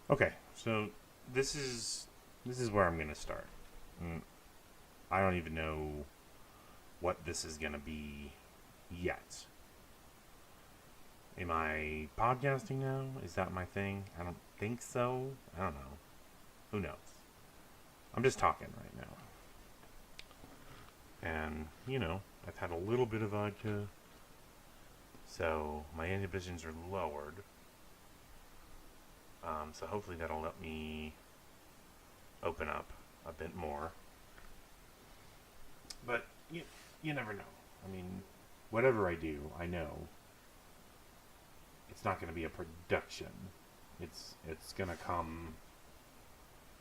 Okay, so this is this is where I'm gonna start. Mm, I don't even know what this is gonna be yet. Am I podcasting now? Is that my thing? I don't think so. I don't know. Who knows? I'm just talking right now. And, I've had a little bit of vodka, so my inhibitions are lowered. So hopefully that'll let me open up a bit more. But you never know. I mean, whatever I do, I know it's not going to be a production. It's going to come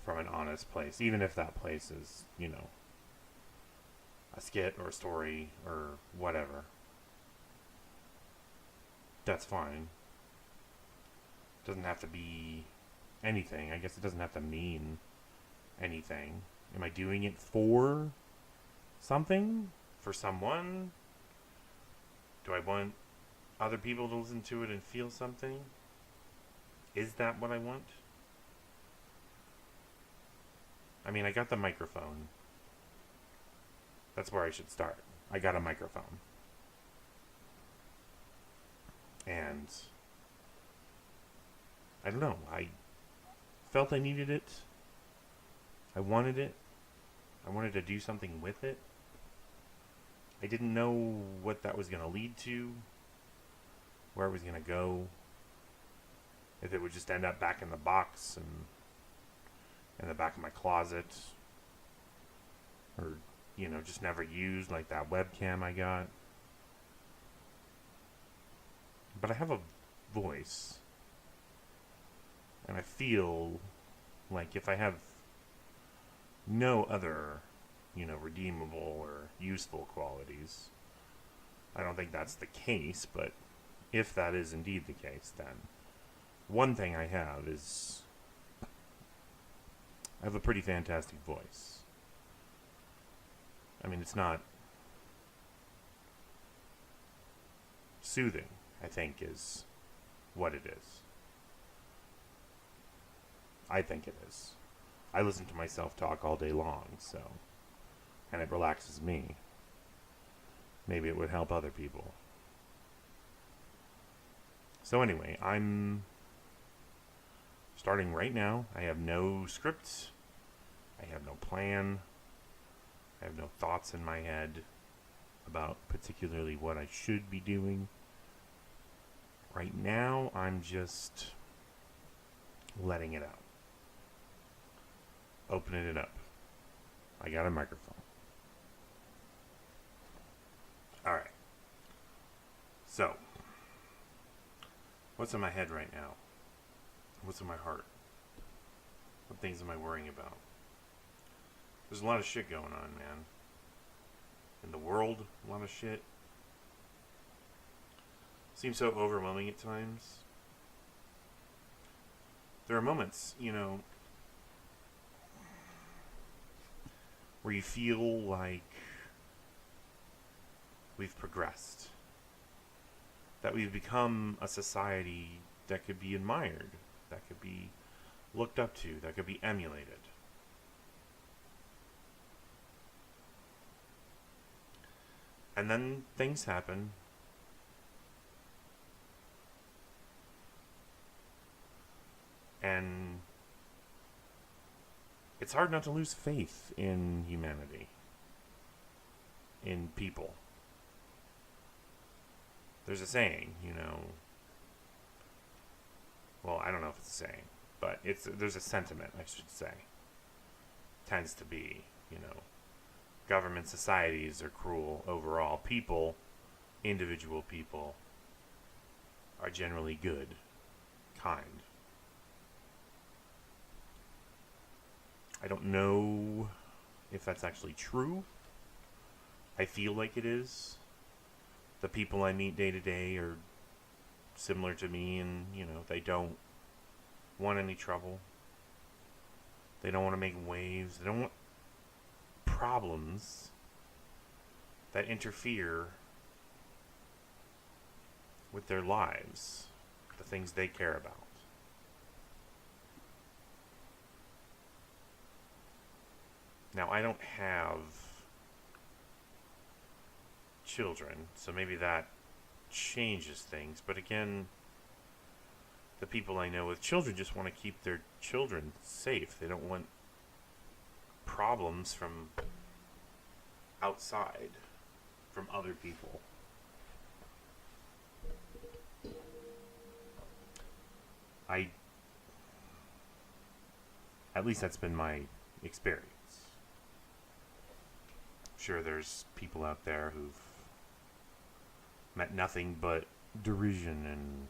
from an honest place, even if that place is, a skit or a story or whatever. That's fine. It doesn't have to be anything. I guess it doesn't have to mean anything. Am I doing it for something? For someone? Do I want other people to listen to it and feel something? Is that what I want? I mean, I got the microphone. That's where I should start. I got a microphone. And I don't know. I felt I needed it. I wanted it. I wanted to do something with it. I didn't know what that was going to lead to, where it was going to go, if it would just end up back in the box and in the back of my closet, or, just never used, like that webcam I got. But I have a voice, and I feel like if I have no other, redeemable or useful qualities, I don't think that's the case, but if that is indeed the case, then one thing I have is I have a pretty fantastic voice. I mean, it's not soothing, I think, is what it is. I think it is. I listen to myself talk all day long, so, and it relaxes me. Maybe it would help other people. So anyway, I'm starting right now. I have no scripts. I have no plan. I have no thoughts in my head about particularly what I should be doing. Right now, I'm just letting it out. Opening it up. I got a microphone. Alright. So, what's in my head right now? What's in my heart? What things am I worrying about? There's a lot of shit going on, man. In the world, a lot of shit. Seems so overwhelming at times. There are moments, where you feel like we've progressed. That we've become a society that could be admired, that could be looked up to, that could be emulated. And then things happen. And it's hard not to lose faith in humanity, in people. There's a saying, well, I don't know if it's a saying, but there's a sentiment, I should say. Tends to be, government societies are cruel overall. People, individual people, are generally good, kind. I don't know if that's actually true. I feel like it is. The people I meet day to day are similar to me, and, they don't want any trouble. They don't want to make waves. They don't want problems that interfere with their lives, the things they care about. Now, I don't have children, so maybe that changes things. But again, the people I know with children just want to keep their children safe. They don't want problems from outside, from other people. I At least that's been my experience. Sure, there's people out there who've met nothing but derision and,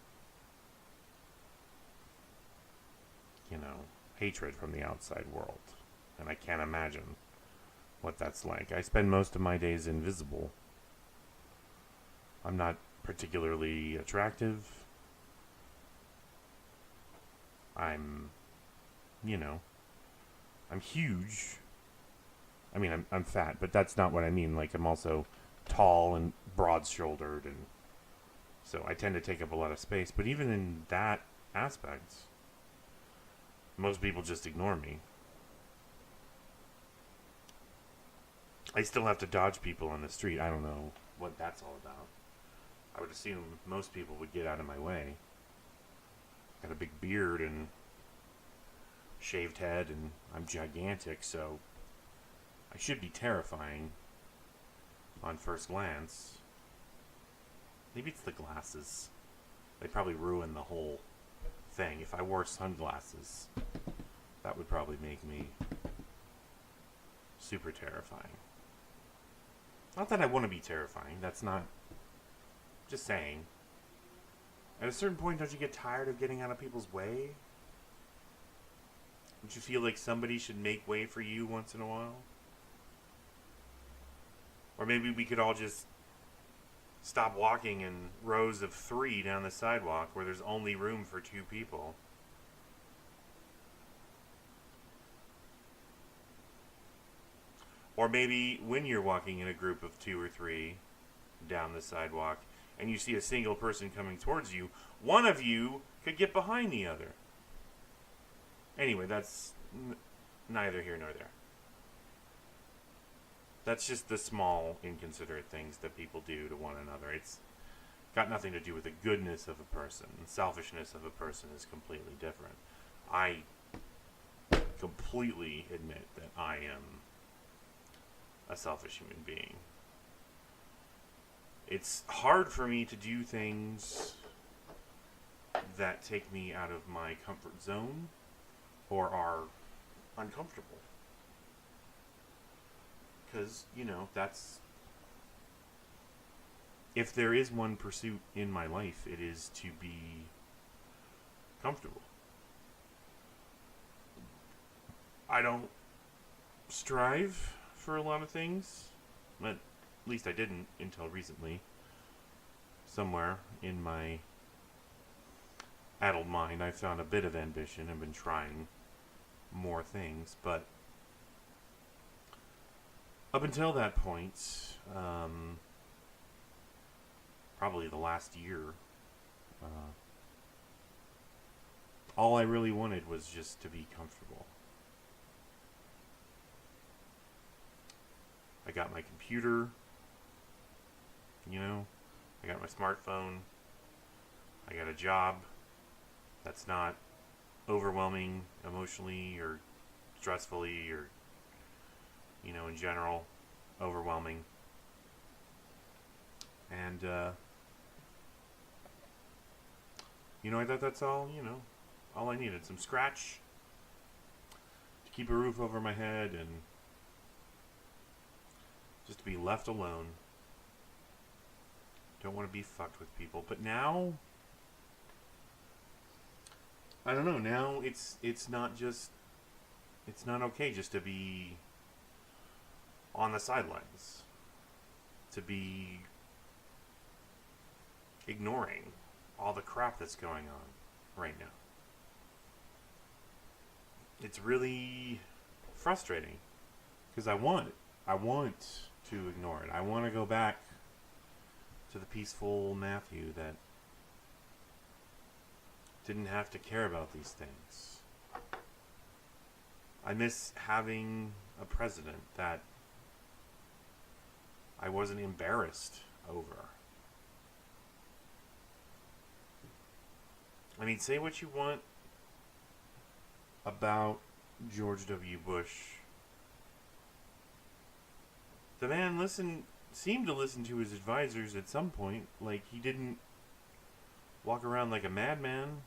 hatred from the outside world. And I can't imagine what that's like. I spend most of my days invisible. I'm not particularly attractive. I'm, I'm huge. I mean, I'm fat, but that's not what I mean. Like, I'm also tall and broad-shouldered, and so I tend to take up a lot of space. But even in that aspect, most people just ignore me. I still have to dodge people on the street. I don't know what that's all about. I would assume most people would get out of my way. Got a big beard and shaved head, and I'm gigantic, so I should be terrifying on first glance. Maybe it's the glasses. They probably ruin the whole thing. If I wore sunglasses, that would probably make me super terrifying. Not that I want to be terrifying. That's not... Just saying. At a certain point, don't you get tired of getting out of people's way? Don't you feel like somebody should make way for you once in a while? Or maybe we could all just stop walking in rows of 3 down the sidewalk where there's only room for 2 people. Or maybe when you're walking in a group of 2 or 3 down the sidewalk and you see a single person coming towards you, one of you could get behind the other. Anyway, that's neither here nor there. That's just the small, inconsiderate things that people do to one another. It's got nothing to do with the goodness of a person. The selfishness of a person is completely different. I completely admit that I am a selfish human being. It's hard for me to do things that take me out of my comfort zone or are uncomfortable. Because, that's... If there is one pursuit in my life, it is to be comfortable. I don't strive for a lot of things. At least I didn't until recently. Somewhere in my addled mind, I've found a bit of ambition and been trying more things, but up until that point, probably the last year, all I really wanted was just to be comfortable. I got my computer, I got my smartphone, I got a job that's not overwhelming emotionally or stressfully or, in general, overwhelming. And, I thought that's all, all I needed. Some scratch to keep a roof over my head and just to be left alone. Don't want to be fucked with people. But now, I don't know, now it's not okay just to be on the sidelines. To be ignoring all the crap that's going on right now. It's really frustrating because I want to ignore it. I want to go back to the peaceful Matthew that didn't have to care about these things. I miss having a president that I wasn't embarrassed over. I mean, say what you want about George W. Bush. The man seemed to listen to his advisors at some point. Like, he didn't walk around like a madman.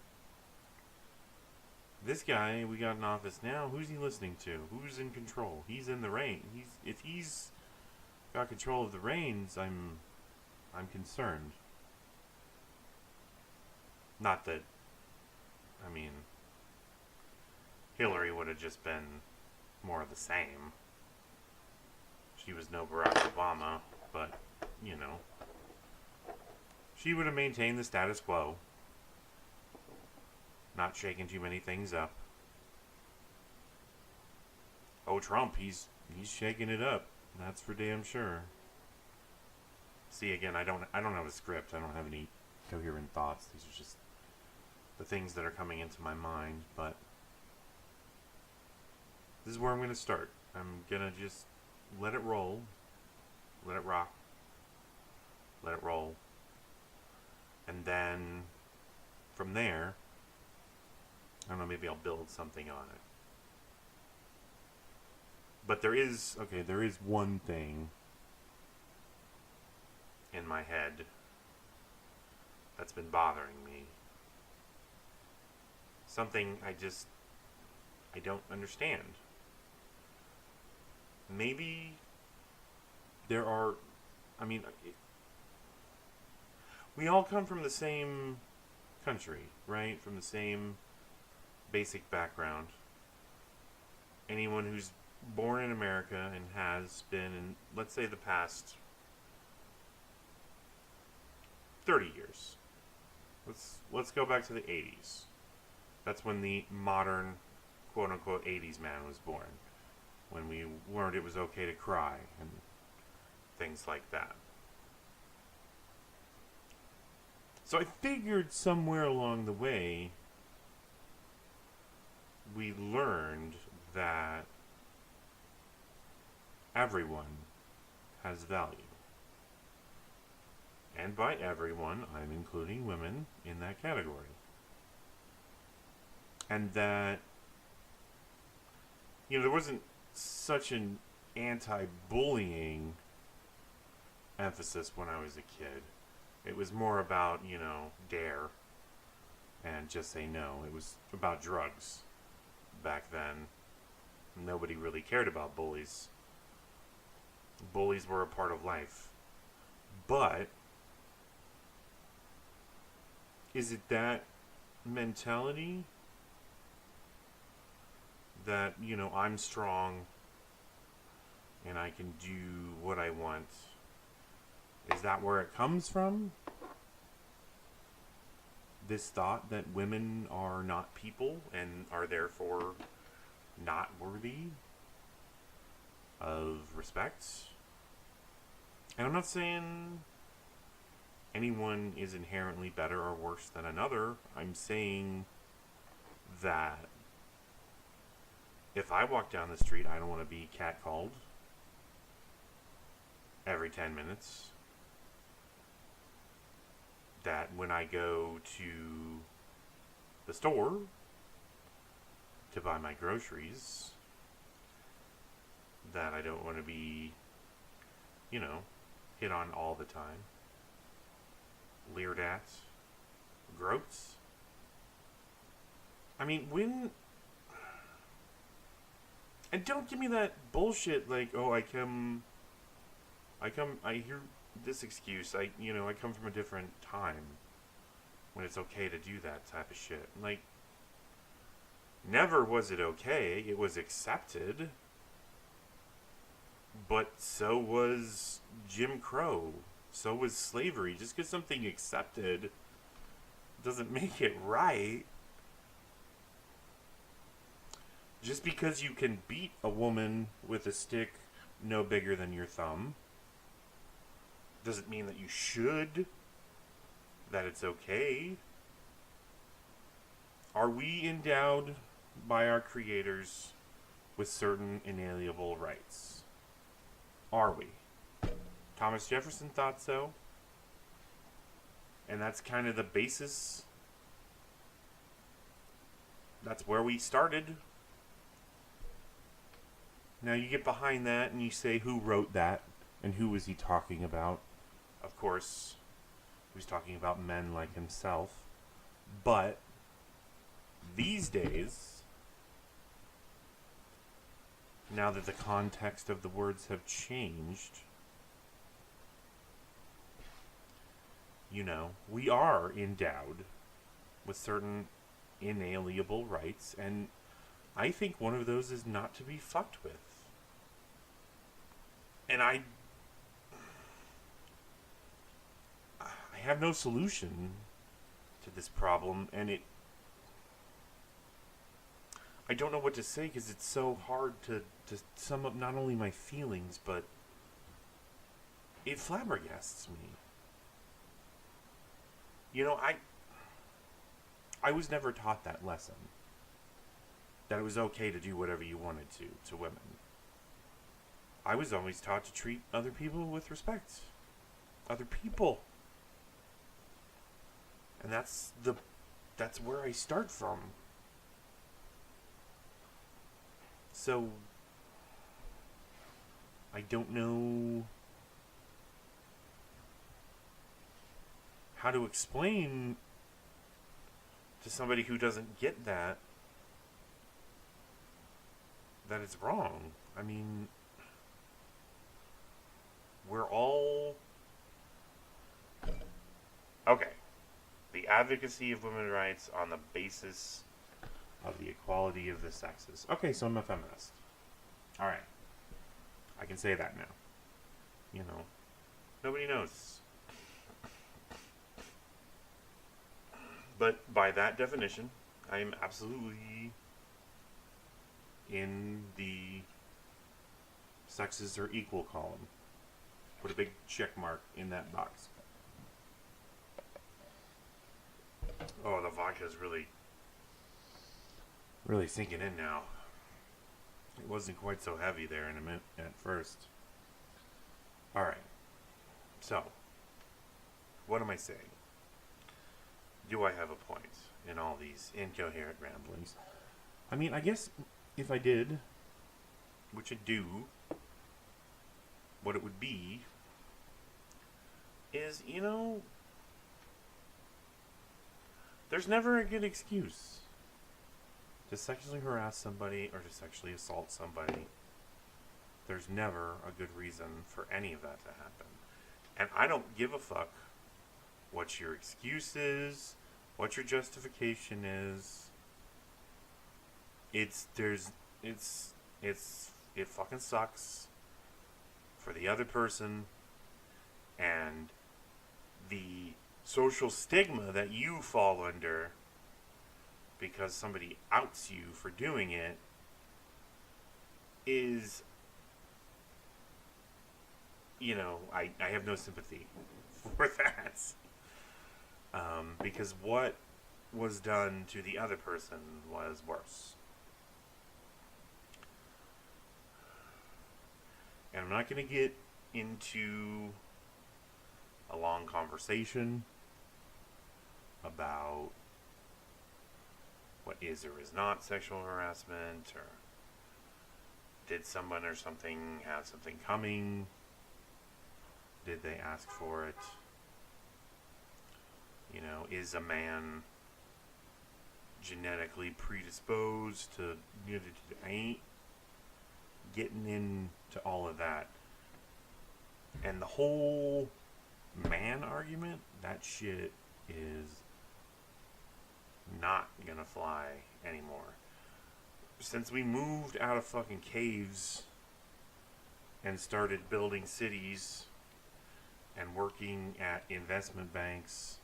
This guy we got in office now, who's he listening to? Who's in control? He's in the reign. If he's got control of the reins, I'm concerned. Not that, I mean, Hillary would have just been more of the same. She was no Barack Obama, but, you know, she would have maintained the status quo, not shaking too many things up. Oh, Trump, he's shaking it up. That's for damn sure. See, again, I don't have a script. I don't have any coherent thoughts. These are just the things that are coming into my mind, but this is where I'm going to start. I'm going to just let it roll, let it rock, let it roll, and then from there, I don't know, maybe I'll build something on it. But there is one thing in my head that's been bothering me. Something I don't understand. Maybe there are, I mean, we all come from the same country, right? From the same basic background. Anyone who's born in America and has been in, let's say, the past 30 years. Let's go back to the 80s. That's when the modern, quote-unquote, 80s man was born. When we learned it was okay to cry and things like that. So I figured somewhere along the way we learned that everyone has value. And by everyone, I'm including women in that category. And that, you know, there wasn't such an anti-bullying emphasis when I was a kid. It was more about, you know, dare and just say no. It was about drugs back then. Nobody really cared about bullies. Bullies were a part of life. But is it that mentality that, you know, I'm strong and I can do what I want? Is that where it comes from? This thought that women are not people and are therefore not worthy of respect? And I'm not saying anyone is inherently better or worse than another. I'm saying that if I walk down the street, I don't want to be catcalled every 10 minutes. That when I go to the store to buy my groceries, that I don't want to be, you know, hit on all the time, leered at, groped. I mean, when... And don't give me that bullshit like, oh, I hear this excuse, I come from a different time when it's okay to do that type of shit. Like, never was it okay, it was accepted, but so was Jim Crow, so was slavery. Just because something accepted doesn't make it right. Just because you can beat a woman with a stick no bigger than your thumb doesn't mean that you should, that it's okay. Are we endowed by our creators with certain inalienable rights. Are we? Thomas Jefferson thought so. And that's kind of the basis. That's where we started. Now you get behind that and you say, who wrote that? And who was he talking about? Of course, he was talking about men like himself. But these days, now that the context of the words have changed, we are endowed with certain inalienable rights, and I think one of those is not to be fucked with. And I have no solution to this problem, and I don't know what to say because it's so hard to sum up not only my feelings, but it flabbergasts me. I was never taught that lesson. That it was okay to do whatever you wanted to women. I was always taught to treat other people with respect. Other people. And that's where I start from. So I don't know how to explain to somebody who doesn't get that it's wrong. I mean, we're all... Okay. The advocacy of women's rights on the basis of the equality of the sexes. Okay, so I'm a feminist. Alright. I can say that now. Nobody knows. But by that definition, I am absolutely in the sexes are equal column. Put a big check mark in that box. Oh, the vodka is really sinking in now. It wasn't quite so heavy there in a minute at first. Alright. So, what am I saying? Do I have a point in all these incoherent ramblings? I mean, I guess if I did, which I do, what it would be is, there's never a good excuse to sexually harass somebody or to sexually assault somebody. There's never a good reason for any of that to happen. And I don't give a fuck what your excuse is, what your justification is. It fucking sucks for the other person, and the social stigma that you fall under because somebody outs you for doing it is, I have no sympathy for that. Because what was done to the other person was worse. And I'm not going to get into a long conversation about what is or is not sexual harassment, or did someone or something have something coming? Did they ask for it? Is a man genetically predisposed to... I ain't getting into all of that. And the whole man argument, that shit is not gonna fly anymore. Since we moved out of fucking caves and started building cities and working at investment banks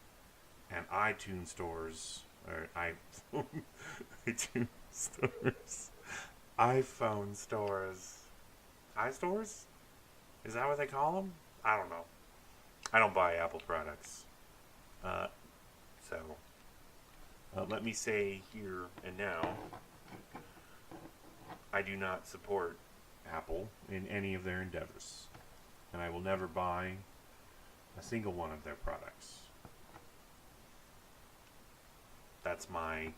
and iTunes stores, or iTunes stores, iPhone stores, iStores? Is that what they call them? I don't know. I don't buy Apple products. So, let me say here and now, I do not support Apple in any of their endeavors. And I will never buy a single one of their products. That's my, you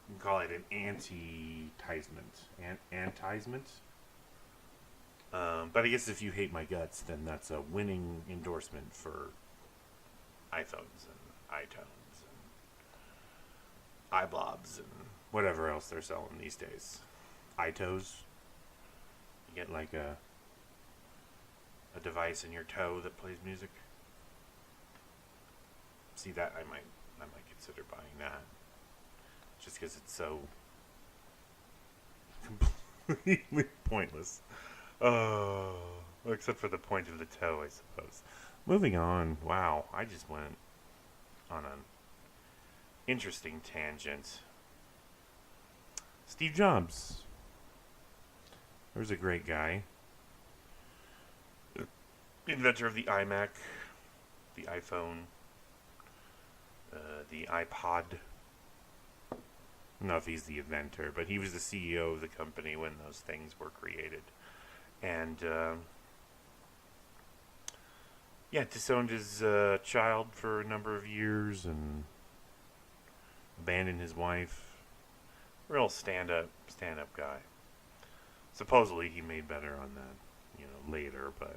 can call it an anti-tisement. Antisement? But I guess if you hate my guts, then that's a winning endorsement for iPhones and iTunes and iBlobs and whatever else they're selling these days. iToes. You get like a device in your toe that plays music. See that I might consider buying that, just because it's so completely pointless. Oh, except for the point of the toe, I suppose. Moving on. Wow, I just went on an interesting tangent. Steve Jobs. There's a great guy. Inventor of the iMac, the iPhone, the iPod. I don't know if he's the inventor, but he was the CEO of the company when those things were created. And, disowned his child for a number of years and abandoned his wife. Real stand-up guy. Supposedly he made better on that, later, but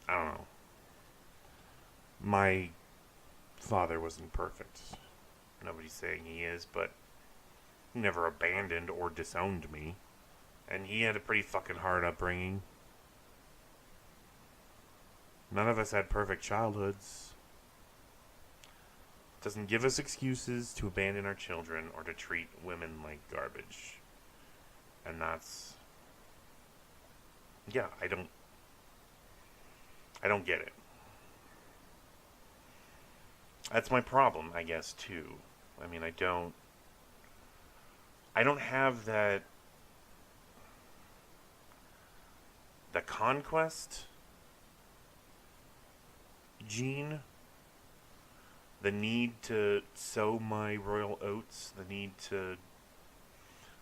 I don't know. My father wasn't perfect. Nobody's saying he is, but he never abandoned or disowned me. And he had a pretty fucking hard upbringing. None of us had perfect childhoods. Doesn't give us excuses to abandon our children or to treat women like garbage. And that's... yeah, I don't get it. That's my problem, I guess, too. I mean, I don't have the conquest gene, the need to sow my royal oats, the need to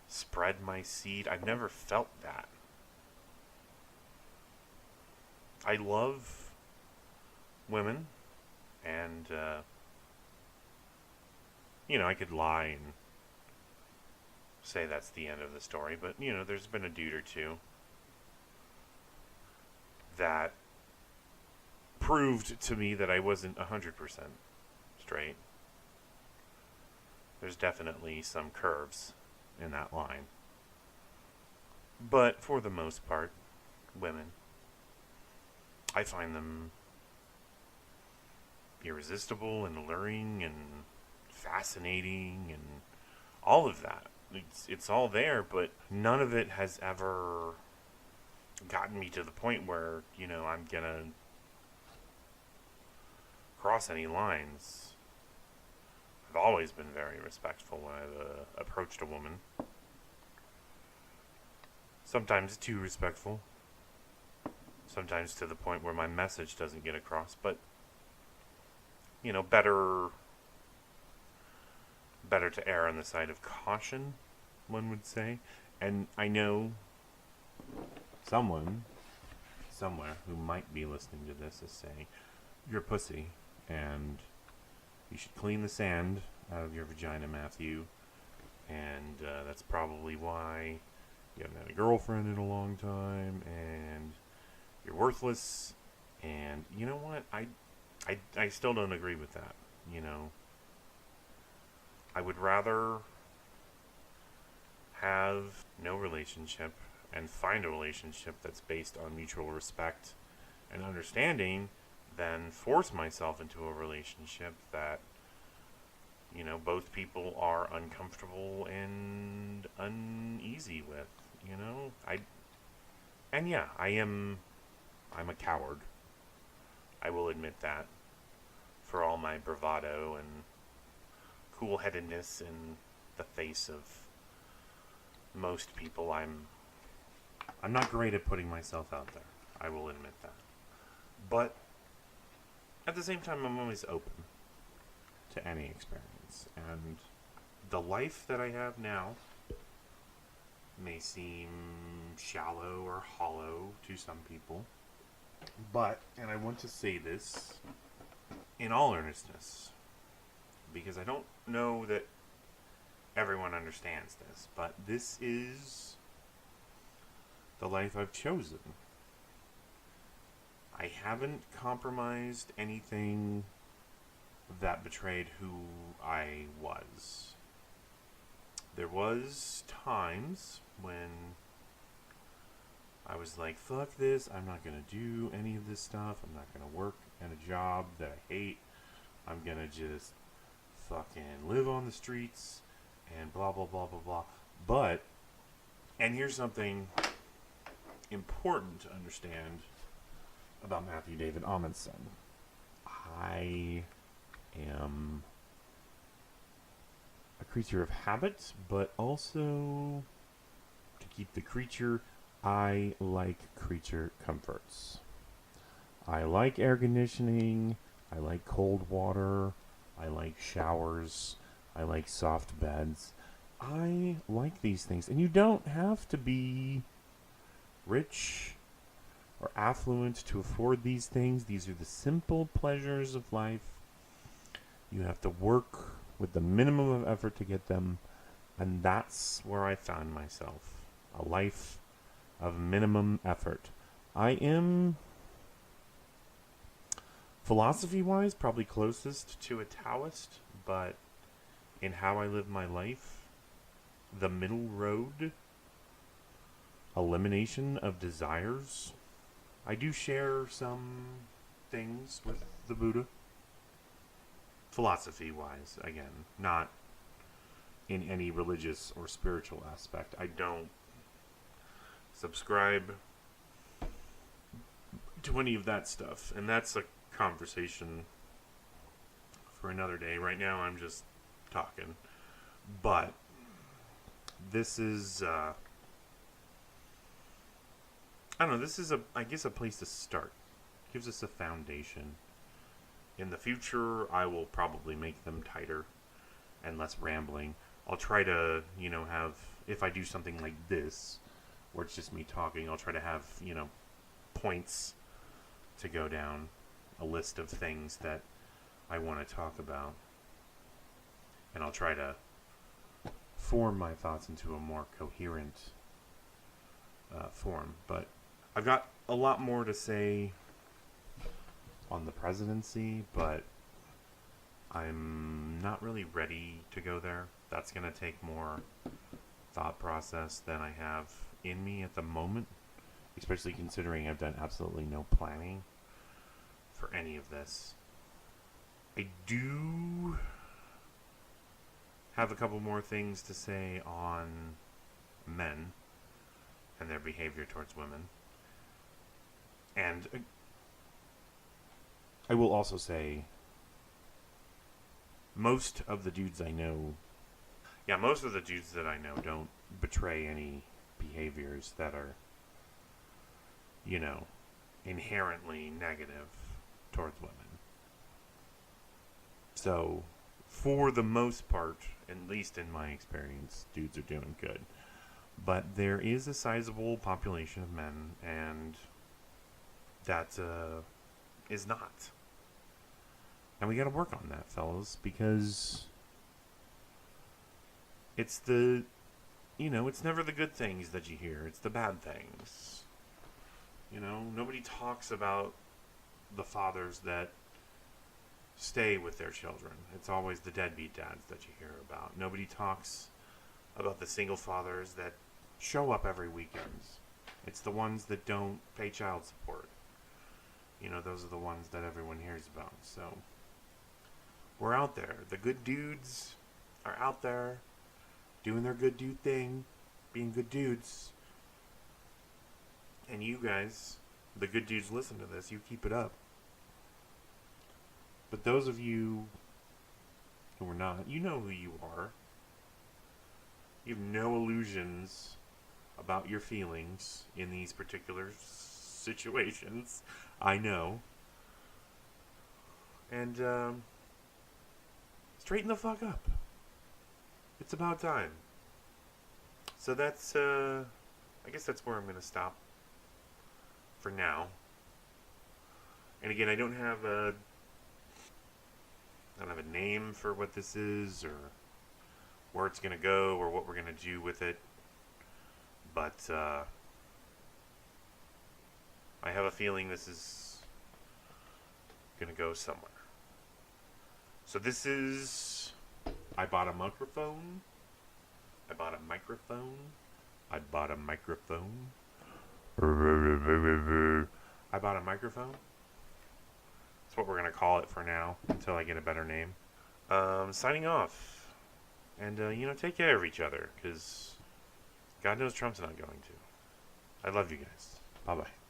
spread my seed. I've never felt that. I love women, and I could lie and say that's the end of the story, but there's been a dude or two that proved to me that I wasn't 100% straight. There's definitely some curves in that line, but for the most part, women, I find them irresistible and alluring and fascinating and all of that. It's all there, but none of it has ever gotten me to the point where, I'm gonna cross any lines. I've always been very respectful when I've approached a woman. Sometimes too respectful. Sometimes to the point where my message doesn't get across, but better to err on the side of caution, one would say. And I know someone somewhere who might be listening to this is saying, you're a pussy and you should clean the sand out of your vagina, Matthew, and that's probably why you haven't had a girlfriend in a long time, and you're worthless. And you know what? I still don't agree with that. I would rather have no relationship and find a relationship that's based on mutual respect and understanding than force myself into a relationship that, both people are uncomfortable and uneasy with, I'm a coward. I will admit that. For all my bravado and cool-headedness in the face of most people, I'm not great at putting myself out there. I will admit that. But at the same time, I'm always open to any experience. And the life that I have now may seem shallow or hollow to some people. But, and I want to say this in all earnestness, because I don't know that everyone understands this, but this is the life I've chosen. I haven't compromised anything that betrayed who I was. There was times when I was like, fuck this, I'm not going to do any of this stuff, I'm not going to work at a job that I hate, I'm going to just fucking live on the streets and blah blah blah blah blah. But, and here's something important to understand about Matthew David Amundsen. I am a creature of habit, but also, to keep the creature, I like creature comforts. I like air conditioning, I like cold water, I like showers, I like soft beds. I like these things. And you don't have to be rich or affluent to afford these things. These are the simple pleasures of life. You have to work with the minimum of effort to get them. And that's where I found myself. A life of minimum effort. I am, philosophy-wise, probably closest to a Taoist, but in how I live my life, the middle road, elimination of desires. I do share some things with the Buddha, philosophy-wise, again, not in any religious or spiritual aspect. I don't subscribe to any of that stuff, and that's a conversation for another day. Right now I'm just talking, but this is I don't know, this is I guess a place to start. It gives us a foundation. In the future I will probably make them tighter and less rambling. I'll try to, have, if I do something like this where it's just me talking, I'll try to have, points to go down, a list of things that I want to talk about, and I'll try to form my thoughts into a more coherent form. But I've got a lot more to say on the presidency, but I'm not really ready to go there. That's going to take more thought process than I have in me at the moment, especially considering I've done absolutely no planning for any of this. I do have a couple more things to say on men and their behavior towards women. And I will also say most of the dudes that I know don't betray any behaviors that are, inherently negative towards women. So, for the most part, at least in my experience, dudes are doing good. But there is a sizable population of men, and that is not. And we gotta work on that, fellas, because it's the, it's never the good things that you hear, it's the bad things. Nobody talks about the fathers that stay with their children. It's always the deadbeat dads that you hear about. Nobody talks about the single fathers that show up every weekend. It's the ones that don't pay child support. Those are the ones that everyone hears about. So, we're out there. The good dudes are out there doing their good dude thing, being good dudes. And you guys, the good dudes, listen to this. You keep it up. But those of you who are not, you know who you are. You have no illusions about your feelings in these particular situations. I know. And straighten the fuck up. it's about time. So that's, I guess that's where I'm going to stop for now. And again, I don't have a name for what this is or where it's going to go or what we're going to do with it. But I have a feeling this is going to go somewhere. So this is... I bought a microphone. I bought a microphone. I bought a microphone. I bought a microphone. That's what we're going to call it for now until I get a better name. Signing off. And, take care of each other because God knows Trump's not going to. I love you guys. Bye-bye.